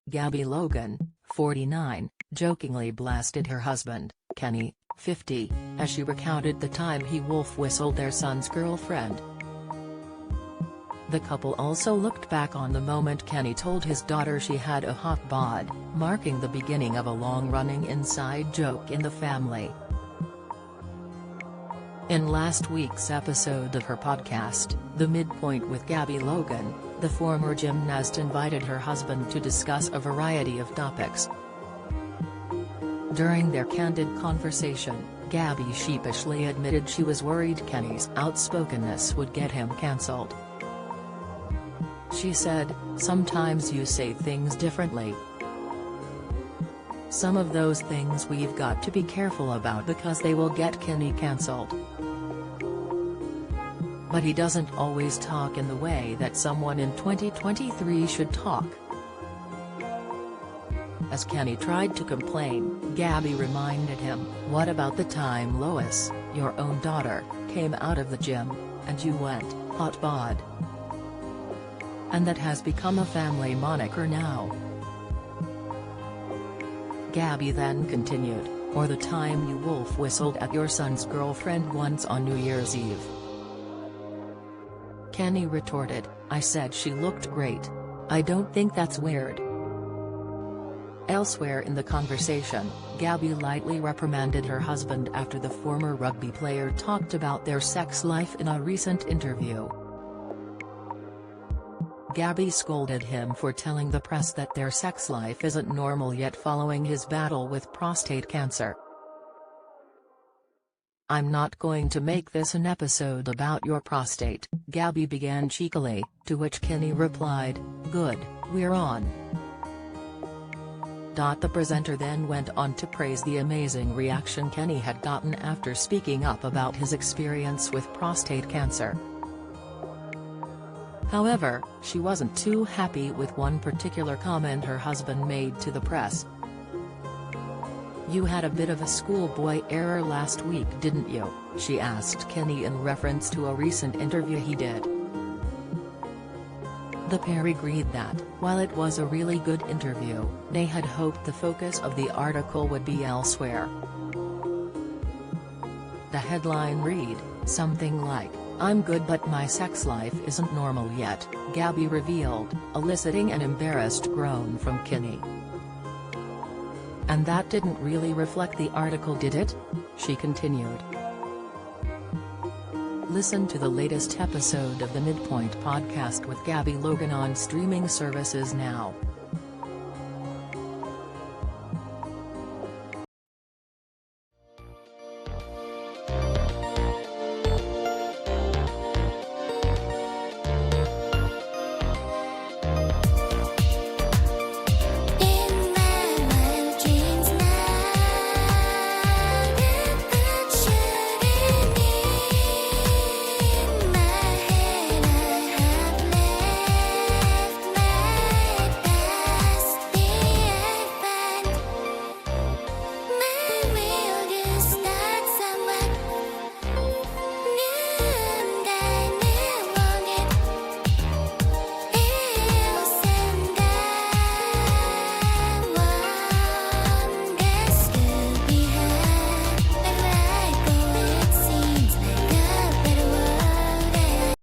Gabby Logan, 49, jokingly blasted her husband, Kenny, 50, as she recounted the time he wolf-whistled their son's girlfriend. The couple also looked back on the moment Kenny told his daughter she had a hot bod, marking the beginning of a long-running inside joke in the family. In last week's episode of her podcast, The Midpoint with Gabby Logan, the former gymnast invited her husband to discuss a variety of topics. During their candid conversation, Gabby sheepishly admitted she was worried Kenny's outspokenness would get him cancelled. She said, "Sometimes you say things differently. Some of those things we've got to be careful about because they will get Kenny cancelled. But he doesn't always talk in the way that someone in 2023 should talk." As Kenny tried to complain, Gabby reminded him, "What about the time Lois, your own daughter, came out of the gym, and you went, hot bod? And that has become a family moniker now." Gabby then continued, "Or the time you wolf-whistled at your son's girlfriend once on New Year's Eve." Kenny retorted, "I said she looked great. I don't think that's weird." Elsewhere in the conversation, Gabby lightly reprimanded her husband after the former rugby player talked about their sex life in a recent interview. Gabby scolded him for telling the press that their sex life isn't normal yet following his battle with prostate cancer. "I'm not going to make this an episode about your prostate," Gabby began cheekily, to which Kenny replied, "Good, we're on." The presenter then went on to praise the amazing reaction Kenny had gotten after speaking up about his experience with prostate cancer. However, she wasn't too happy with one particular comment her husband made to the press. "You had a bit of a schoolboy error last week, didn't you?" she asked Kenny in reference to a recent interview he did. The pair agreed that, while it was a really good interview, they had hoped the focus of the article would be elsewhere. The headline read, something like, "I'm good but my sex life isn't normal yet," Gabby revealed, eliciting an embarrassed groan from Kenny. "And that didn't really reflect the article, did it?" she continued. Listen to the latest episode of the Midpoint podcast with Gabby Logan on streaming services now.